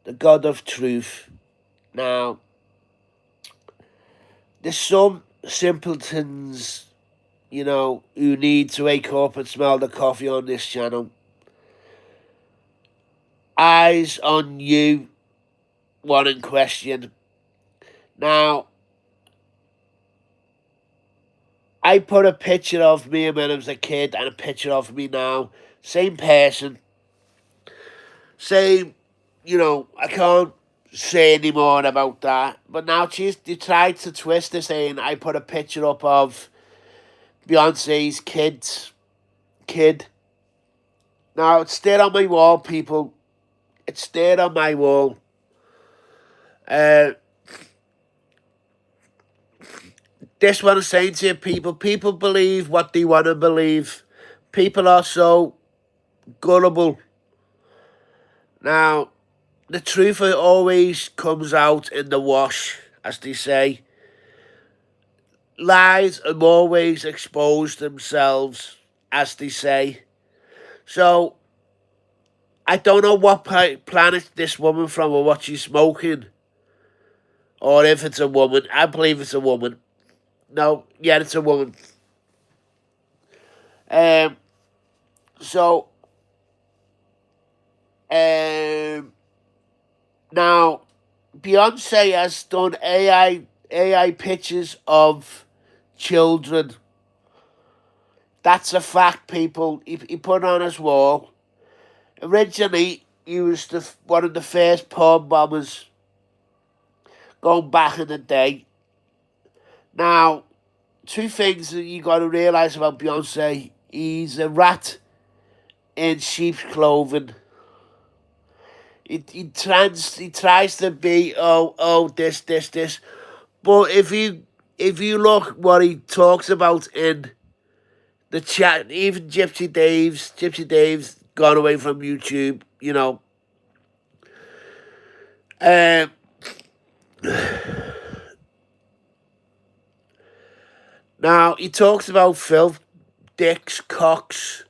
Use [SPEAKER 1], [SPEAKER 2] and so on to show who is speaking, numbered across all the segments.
[SPEAKER 1] the God of truth. Now, there's some simpletons, who need to wake up and smell the coffee on this channel. Eyes on you, one in question. Now, I put a picture of me when I was a kid and a picture of me now. Same person. Same, I can't say any more about that. But now they tried to twist it saying I put a picture up of Beyonce's kid. Now, it's still on my wall, people. It's still on my wall. This one is saying to you, people believe what they want to believe. People are so gullible. Now, the truth always comes out in the wash, as they say. Lies have always exposed themselves, as they say. So, I don't know what planet this woman from or what she's smoking. Or if it's a woman. I believe it's a woman. No, yeah, it's a woman. So, now, Beyonce has done AI pictures of children. That's a fact, people. He put it on his wall. Originally, he was one of the first porn bombers going back in the day. Now, two things that you got to realise about Beyonce. He's a rat in sheep's clothing. He tries to be this. But if you look what he talks about in the chat, even Gypsy Dave's gone away from YouTube, Now, he talks about filth, dicks, cocks.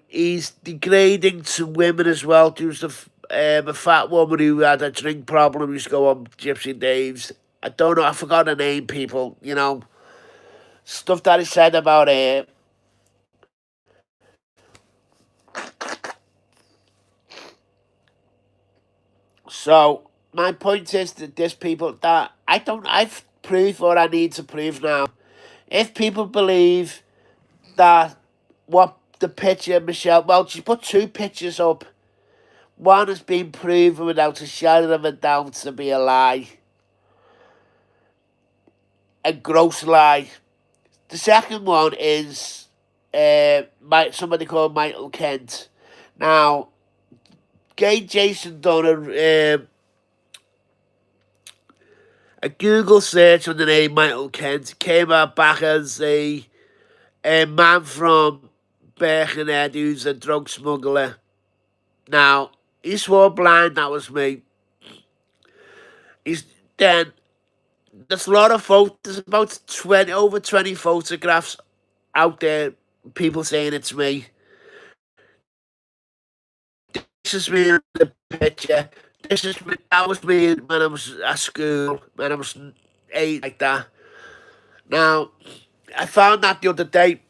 [SPEAKER 1] He's degrading to women as well. There was a fat woman who had a drink problem, used to go on Gypsy Dave's. I don't know, I forgot her name, people, Stuff that he said about her. So, my point is that there's people that I've proved what I need to prove now. If people believe that what the picture Michelle, well, she put two pictures up. One has been proven without a shadow of a doubt to be a lie. A gross lie. The second one is somebody called Michael Kent. Now, Gay Jason done a Google search on the name Michael Kent. Came out back as a man from Birkenhead who's a drug smuggler. Now, he swore blind that was me. Then there's a lot of photos. There's about over 20 photographs out there. People saying it's me. This is me in the picture. This is me. That was me when I was at school. When I was 8, like that. Now, I found that the other day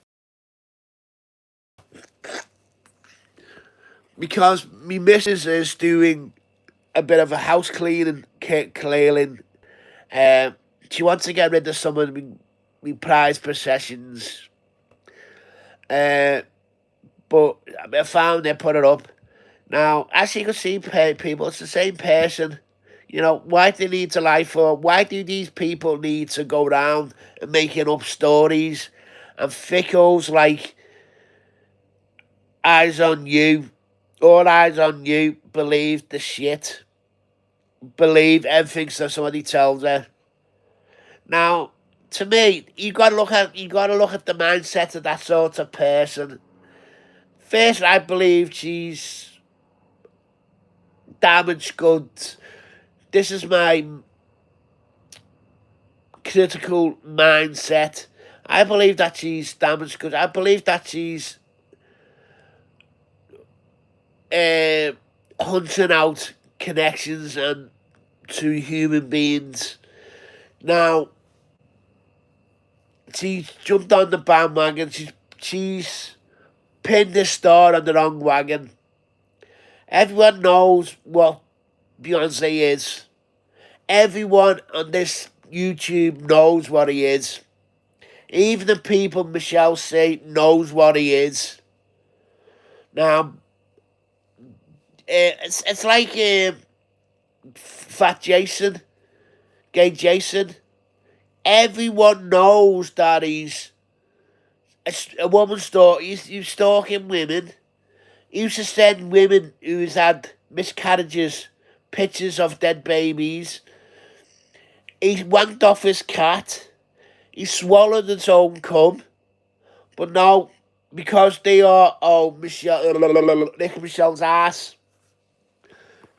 [SPEAKER 1] because me missus is doing a bit of a house cleaning. She wants to get rid of some of me prized possessions. But I found they put it up. Now, as you can see, people, it's the same person. Why do they need to lie for? Why do these people need to go around and making up stories and fickles like eyes on you? All eyes on you. Believe the shit. Believe everything that somebody tells her. Now, to me, you gotta look at the mindset of that sort of person. First, I believe she's damaged goods. This is my critical mindset. I believe that she's damaged goods. I believe that she's hunting out connections and to human beings. Now, she's jumped on the bandwagon. She's pinned the star on the wrong wagon. Everyone knows what Beyonce is. Everyone on this YouTube knows what he is. Even the people Michelle say knows what he is. Now, it's like Fat Jason, Gay Jason. Everyone knows that he's a woman stalker. He's stalking women. He used to send women who's had miscarriages pictures of dead babies. He wanked off his cat. He swallowed its own cum. But now, because they are, Nick Michelle's ass,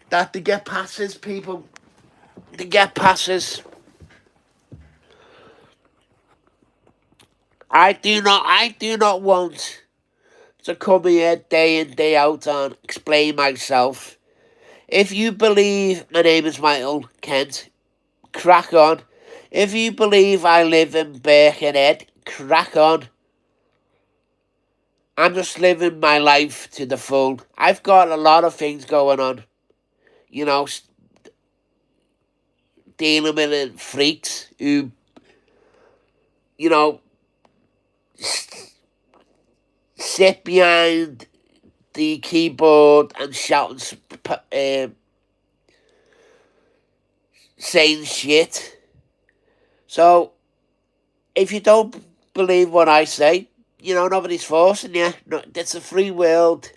[SPEAKER 1] that they get passes, people. They get passes. I do not want to come here day in, day out and explain myself. If you believe my name is Michael Kent, crack on. If you believe I live in Birkenhead, crack on. I'm just living my life to the full. I've got a lot of things going on. You know, dealing with freaks who, you know, sit behind the keyboard and shouting, saying shit. So, if you don't believe what I say, you know, nobody's forcing you. No, it's a free world.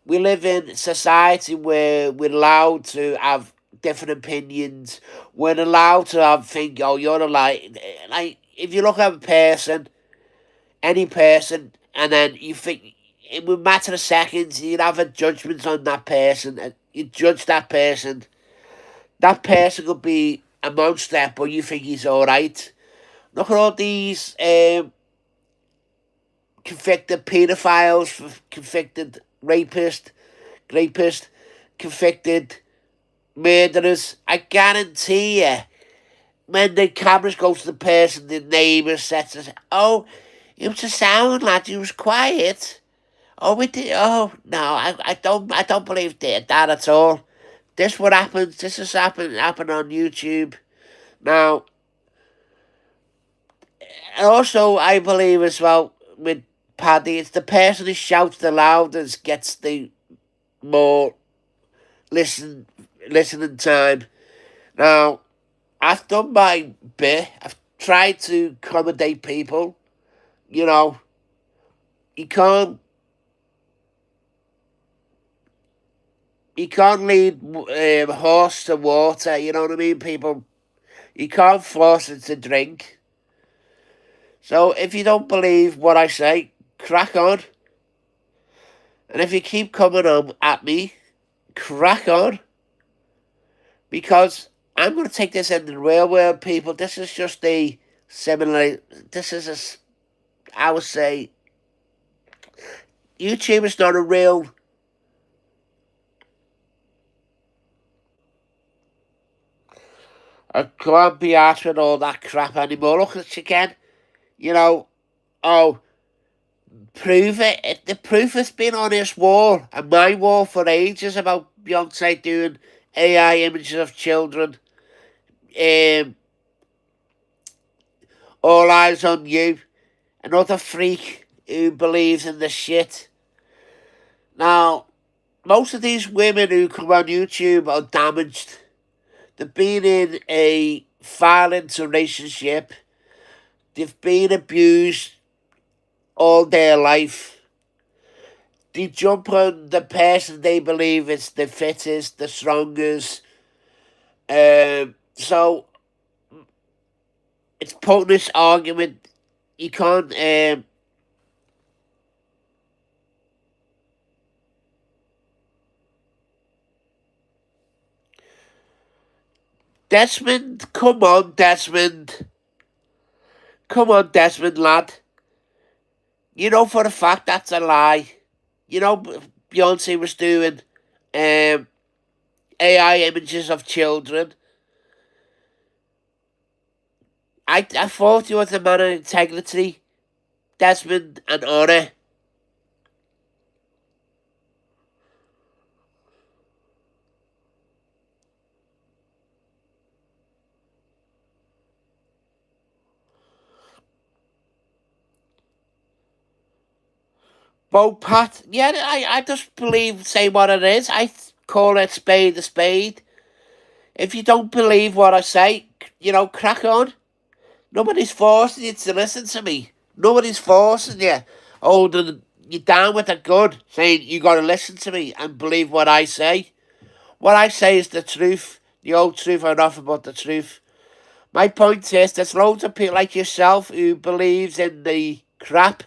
[SPEAKER 1] We live in a society where we're allowed to have different opinions. We're allowed to think, oh, you're a lie. Like, if you look at a person, any person, and then you think, in a matter of seconds, you'd have a judgment on that person, and you judge that person. That person could be a monster, but you think he's alright. Look at all these convicted paedophiles, convicted rapists, convicted murderers. I guarantee you, when the cameras go to the person, the neighbour says, oh, it was a sound, lad, he was quiet. Oh, we did. Oh, no, I don't believe that at all. This what happens. This has happened on YouTube. Now, also, I believe as well with Paddy, it's the person who shouts the loudest gets the more listening time. Now, I've done my bit. I've tried to accommodate people. You know, you can't lead a horse to water. You know what I mean, people? You can't force it to drink. So if you don't believe what I say, crack on. And if you keep coming on at me, crack on. Because I'm going to take this in the real world, people. This is just a similar. This is I would say, YouTube is not a real. I can't be asked with all that crap anymore. Look at it again. You know, oh, prove it. The proof has been on this wall and my wall for ages about Beyonce doing AI images of children. All eyes on you. Another freak who believes in the shit. Now, most of these women who come on YouTube are damaged. They've been in a violent relationship. They've been abused all their life. They jump on the person they believe is the fittest, the strongest. So it's pointless argument. You can't. Desmond, come on, Desmond. Come on, Desmond, lad. You know for a fact that's a lie. You know Beyonce was doing AI images of children. I thought he was a man of integrity, Desmond, and honour. Bo Pat, yeah, I just believe, say what it is. I call it spade a spade. If you don't believe what I say, crack on. Nobody's forcing you to listen to me. Nobody's forcing you, holding you down with a gun, saying you got to listen to me and believe what I say. What I say is the truth, the old truth and nothing but the truth. My point is, there's loads of people like yourself who believes in the crap.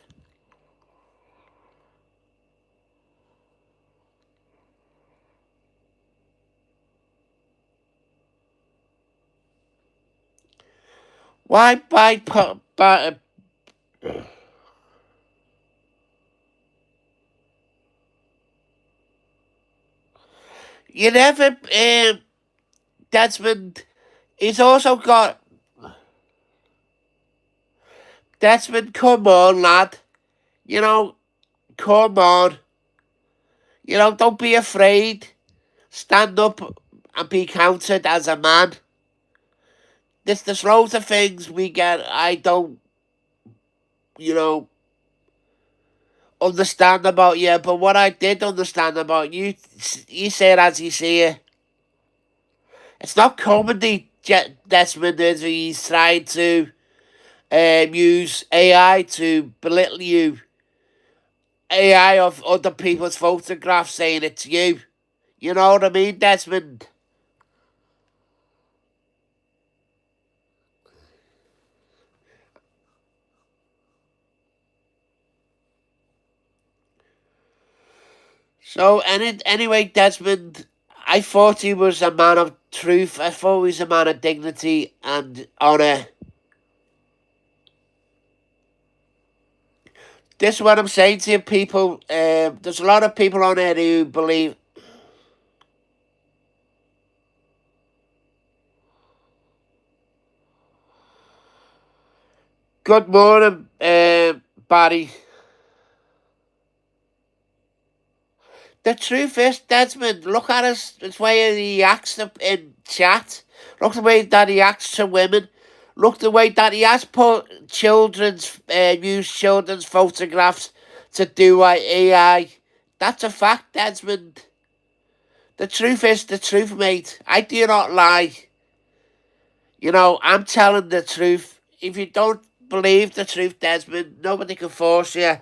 [SPEAKER 1] Why by you never Desmond? He's also got Desmond. Come on, lad. You know, come on. Don't be afraid. Stand up and be counted as a man. There's loads of things we get. I don't, you know, understand about you, but what I did understand about you, you say it as you see it. It's not comedy, Desmond, is he's trying to use AI to belittle you. AI of other people's photographs saying it's you. You know what I mean, Desmond? So, anyway, Desmond, I thought he was a man of truth. I thought he was a man of dignity and honour. This is what I'm saying to you, people. There's a lot of people on there who believe. Good morning, Barry. The truth is, Desmond, look at his way he acts in chat. Look the way that he acts to women. Look the way that he has put used children's photographs to do AI. That's a fact, Desmond. The truth is the truth, mate. I do not lie. I'm telling the truth. If you don't believe the truth, Desmond, nobody can force you.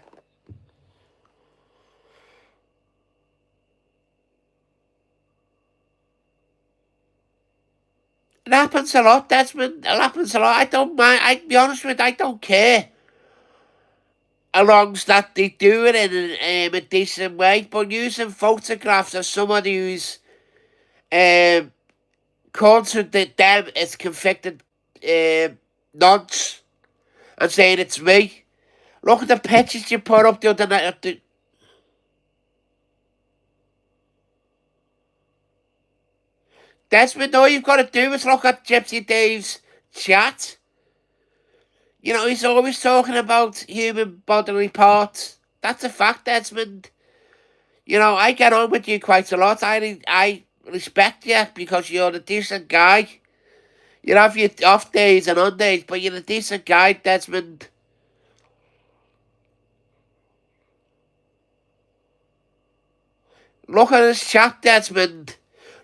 [SPEAKER 1] It happens a lot, Desmond. It happens a lot. I don't mind. I be honest with you, I don't care. As long as that they do it in a decent way. But using photographs of somebody who's um, considered them as convicted nonce and saying it's me. Look at the pictures you put up the other night. Desmond, all you've got to do is look at Gypsy Dave's chat. He's always talking about human bodily parts. That's a fact, Desmond. I get on with you quite a lot. I respect you because you're a decent guy. You have your off days and on days, but you're a decent guy, Desmond. Look at his chat, Desmond.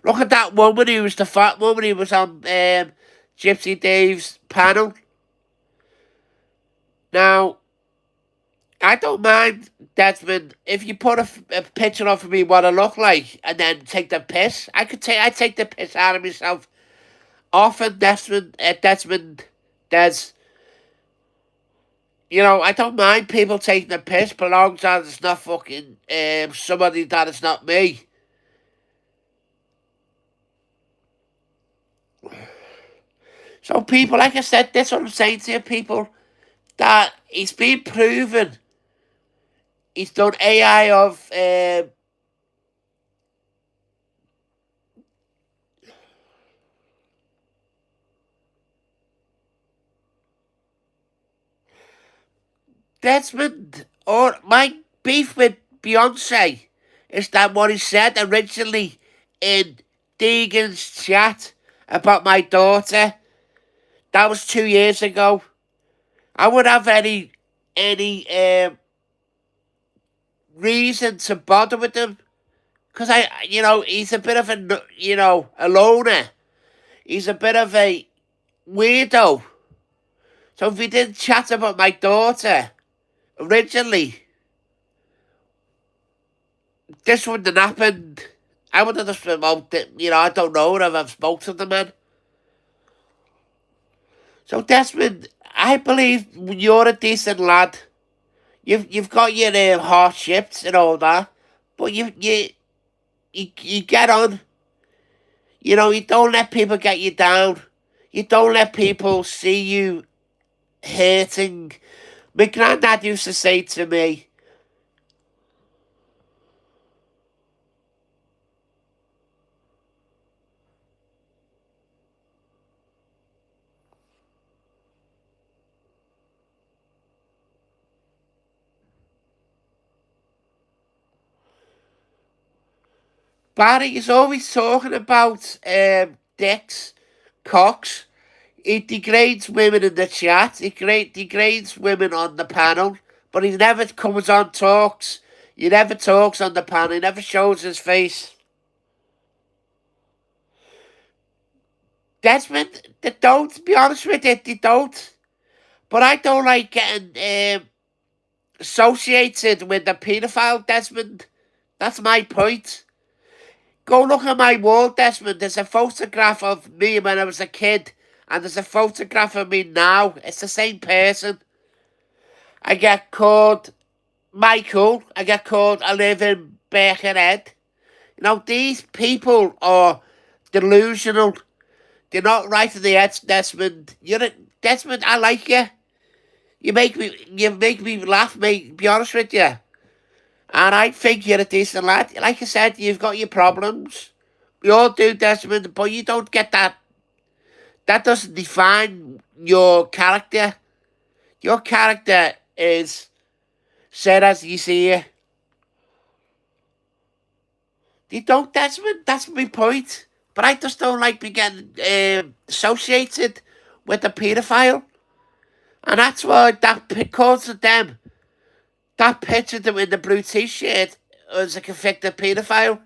[SPEAKER 1] Look at that woman who was the fat woman who was on Gypsy Dave's panel. Now, I don't mind, Desmond, if you put a picture of me what I look like and then take the piss. I take the piss out of myself often, Desmond, Des. I don't mind people taking the piss, but long as it's not fucking somebody that is not me. So people, like I said, that's what I'm saying to you, people, that it's been proven. He's done AI of Desmond, or my beef with Beyonce is that what he said originally in Deegan's chat about my daughter, that was 2 years ago. I would have any reason to bother with him because he's a bit of a loner. He's a bit of a weirdo. So if he didn't chat about my daughter originally, this wouldn't have happened. I would have just removed it. I don't know if I've spoken to the man. So Desmond, I believe you're a decent lad. You've got your hardships and all that, but you get on. You don't let people get you down. You don't let people see you hurting. My granddad used to say to me, Barry is always talking about dicks, cocks. He degrades women in the chat. He degrades women on the panel, but he never comes on talks. He never talks on the panel. He never shows his face. Desmond, they don't. To be honest with you, they don't. But I don't like getting associated with the paedophile, Desmond. That's my point. Go look at my wall, Desmond. There's a photograph of me when I was a kid, and there's a photograph of me now. It's the same person. I get called Michael. I get called I live in Birkenhead. These people are delusional. They're not right in the head, Desmond. Desmond, I like you. You make me laugh, mate, be honest with you. And I think you're a decent lad. Like I said, you've got your problems. We all do, Desmond, but you don't get that. That doesn't define your character. Your character is said as you see it. You don't, Desmond. That's my point. But I just don't like being getting associated with a paedophile. And that's why that calls to them. That picture of them in the blue t-shirt was a convicted paedophile.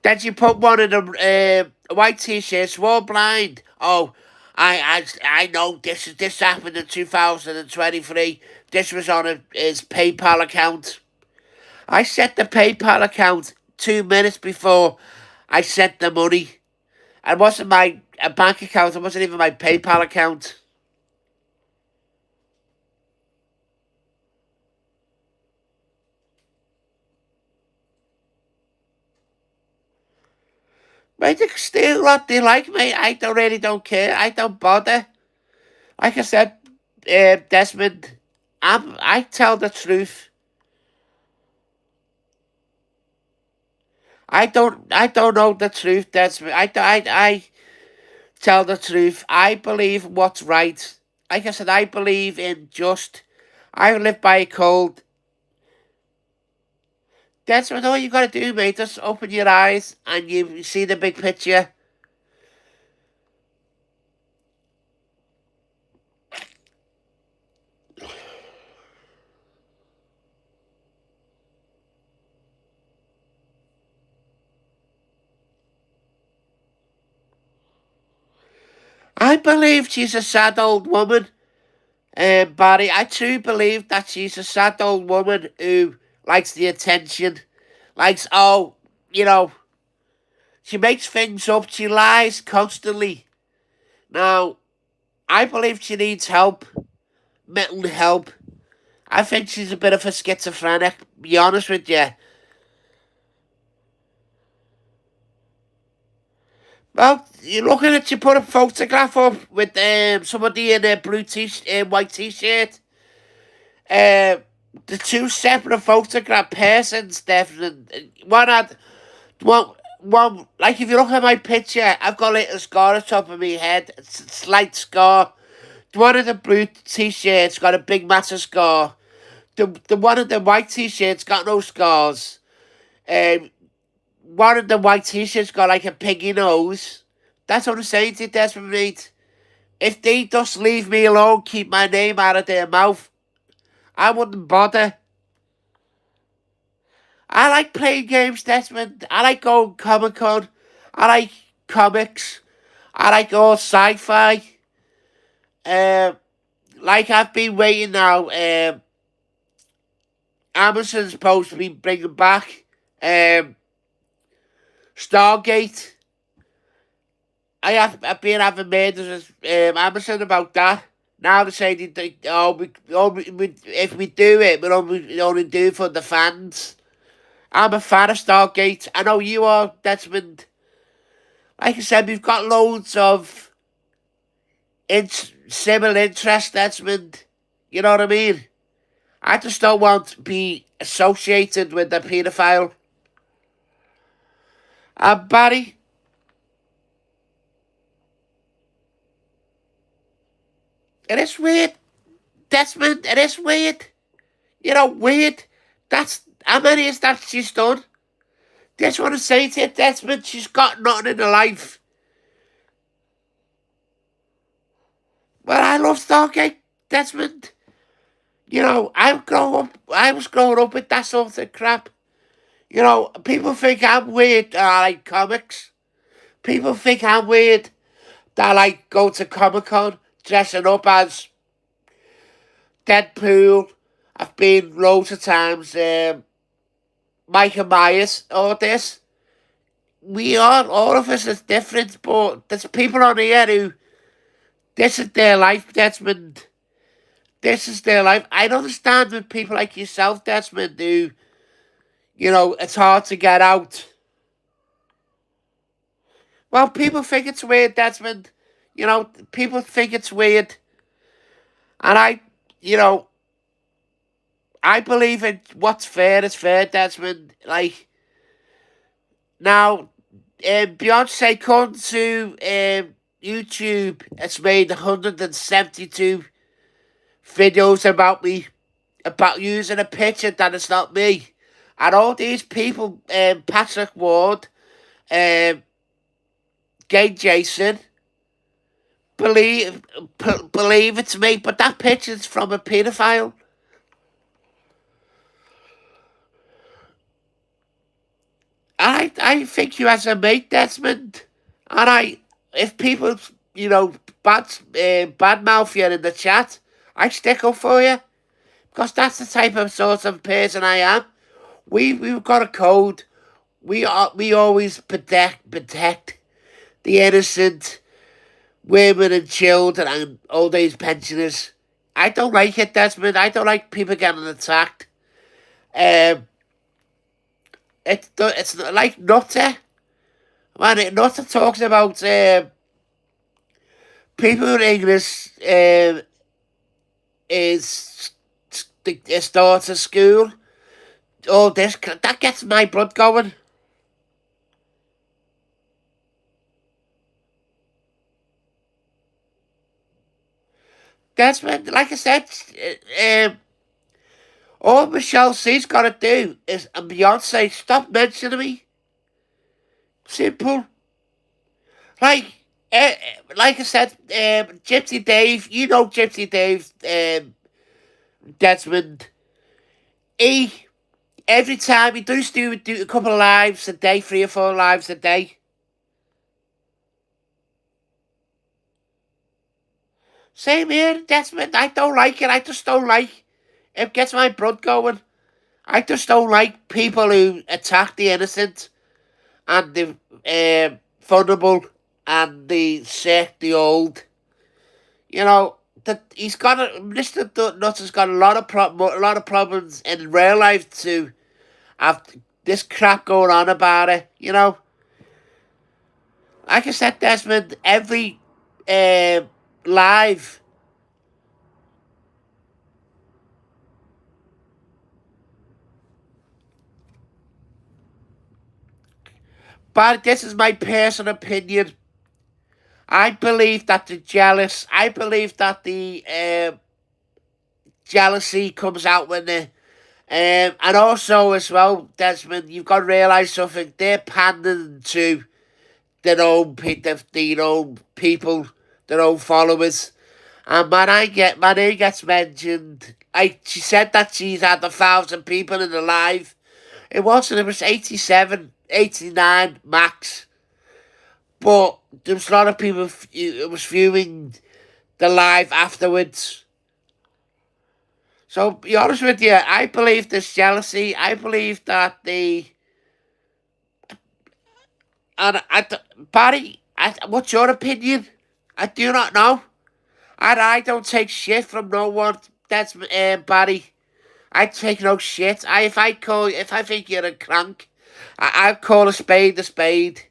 [SPEAKER 1] Then you put one in a white t-shirt, swore blind. Oh, I know this happened in 2023. This was on his PayPal account. I set the PayPal account 2 minutes before I sent the money. It wasn't my bank account. It wasn't even my PayPal account. Mate, they can steal what they like, mate. I don't care. I don't bother. Like I said, Desmond, I tell the truth. I don't know the truth, Desmond. I tell the truth. I believe what's right. Like I said, I believe in just. I live by a code. Desmond, all you gotta do, mate, just open your eyes and you see the big picture. I believe she's a sad old woman, Barry. I truly believe that she's a sad old woman who likes the attention. Likes, you know, she makes things up. She lies constantly. Now, I believe she needs help, mental help. I think she's a bit of a schizophrenic, be honest with you. Well, you're looking at you put a photograph up with somebody in a white t-shirt. Uh, the two separate photograph persons, definitely. One, like if you look at my picture, I've got a little scar on top of my head. It's a slight scar. one of the blue t-shirts got a big massive scar. The one of the white t-shirts got no scars. Um, One of the white t-shirts got like a piggy nose. That's what I'm saying to you, Desmond, mate. If they just leave me alone, keep my name out of their mouth, I wouldn't bother. I like playing games, Desmond. I like going Comic Con. I like comics. I like all sci-fi. Um, like I've been waiting now. Amazon's supposed to be bringing back Stargate. I've been having murders with Amazon about that. Now they say if we do it, we only do it for the fans. I'm a fan of Stargate. I know you are, Desmond. Like I said, we've got loads of similar interests, Desmond. You know what I mean? I just don't want to be associated with a paedophile. Barry, it is weird, Desmond. It is weird. Weird. That's how many is that she's done? That's what I'm saying to you, Desmond. She's got nothing in her life. Well, I love Stargate, Desmond. I was growing up with that sort of crap. People think I'm weird that I like comics. People think I'm weird that I like go to Comic Con dressing up as Deadpool. I've been loads of times. Michael Myers, all this. All of us is different, but there's people on here who, this is their life, Desmond. This is their life. I don't understand with people like yourself, Desmond, who, it's hard to get out. Well, people think it's weird, Desmond. People think it's weird. And you know, I believe in what's fair is fair, Desmond. Like, now, Beyonce come to YouTube. It's made 172 videos about me, about using a picture that is not me. And all these people, Patrick Ward, um, Gay Jason, believe believe it's me, but that picture's from a paedophile. I think you as a mate, Desmond, and if people, badmouth you in the chat, I stick up for you because that's the type of sort of person I am. We've got a code. We always protect the innocent, women and children and old age pensioners. I don't like it, Desmond. I don't like people getting attacked. Um, it's like Nutter. Man, Nutter talks about people in English is the start of school. All this that gets my blood going. Desmond, like I said, all Michelle C's got to do is, and Beyonce, stop mentioning me. Simple. Like, like I said, Gypsy Dave, Gypsy Dave, Desmond. He, every time he do a couple of lives a day, 3 or 4 lives a day. Same here, Desmond. I don't like it. I just don't like it. Gets my blood going. I just don't like people who attack the innocent and the vulnerable and the sick, the old. That he's got Mr. Nuts has got a lot of problems in real life to have this crap going on about it. Like I said, Desmond, every live. But this is my personal opinion. I believe that the jealous. I believe that the jealousy comes out when the and also as well, Desmond, you've got to realise something. They're pandering to their own people, their own followers. And my name gets mentioned. She said that she's had 1,000 people in the live. It wasn't. It was 87, 89 max. But there was a lot of people. It was viewing the live afterwards. So, be honest with you, I believe there's jealousy. I believe that Barry, what's your opinion? I do not know. I don't take shit from no one. That's Barry. I take no shit. If I think you're a crank, I call a spade a spade.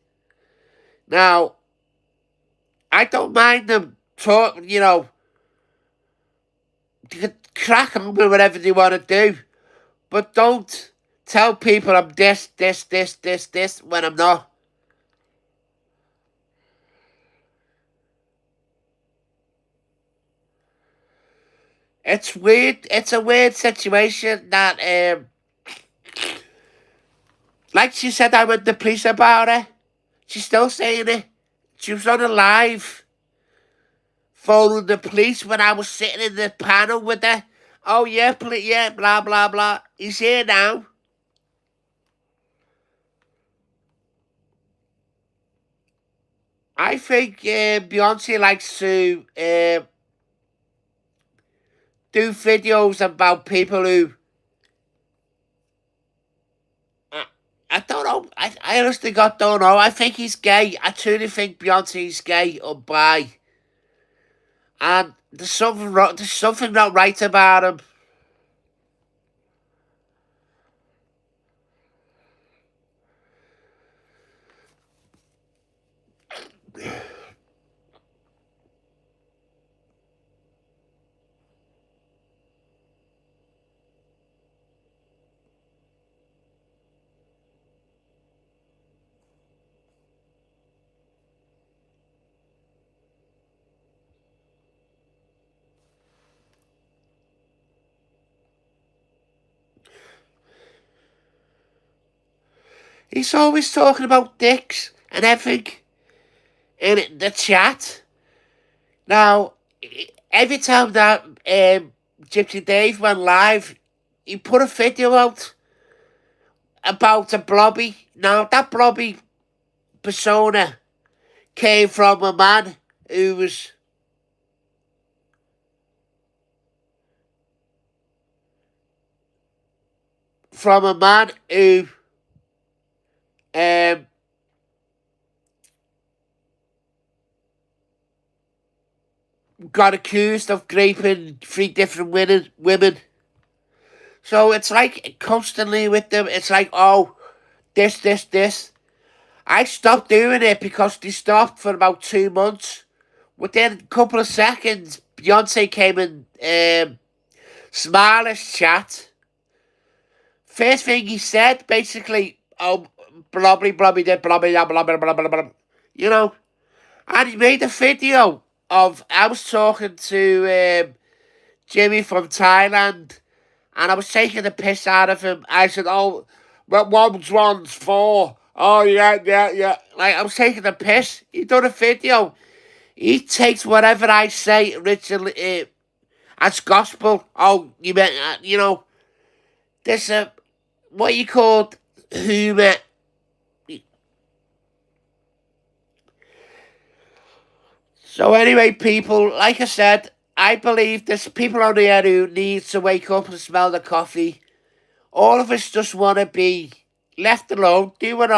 [SPEAKER 1] Now, I don't mind them talk. You can crack on with whatever they want to do, but don't tell people I'm this when I'm not. It's weird. It's a weird situation that, like she said, I went to the police about it. She's still saying it. She was on a live phoning the police when I was sitting in the panel with her. Oh yeah, yeah, blah blah blah. He's here now. I think Beyonce likes to do videos about people who I, I don't know. I honestly got don't know. I think he's gay. I truly think Beyonce's gay or bi, and there's something wrong. There's something not right about him. He's always talking about dicks and everything in the chat. Now, every time that Gypsy Dave went live, he put a video out about a blobby. Now, that blobby persona came from a man who was from a man who um, got accused of raping 3 different women. So it's like constantly with them, it's like, oh, this. I stopped doing it because they stopped for about 2 months. Within a couple of seconds, Beyonce came in Smiler's chat. First thing he said, basically, oh, blobby, did blobby, blah. You know, and he made a video of, I was talking to Jimmy from Thailand, and I was taking the piss out of him. I said, oh, what one's for? Oh, yeah. Like, I was taking the piss. He done a video. He takes whatever I say originally as gospel. Oh, you meant, there's a, what you called humor. So anyway, people, like I said, I believe there's people on here who need to wake up and smell the coffee. All of us just want to be left alone, do what